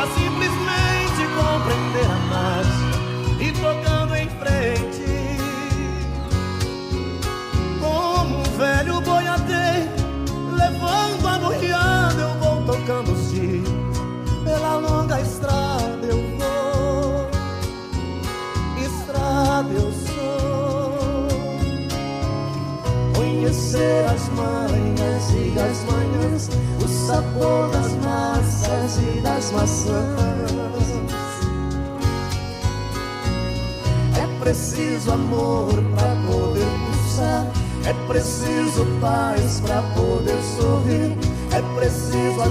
a simplesmente compreender a mais e tocando em frente. Como um velho boiadeiro levando a boiada, eu vou tocando os dias. Pela longa estrada eu vou, estrada eu sou. Conhecer as manhas e as manhãs, o sabor das massas e das maçãs. É preciso amor pra poder pulsar, é preciso paz pra poder sorrir, é preciso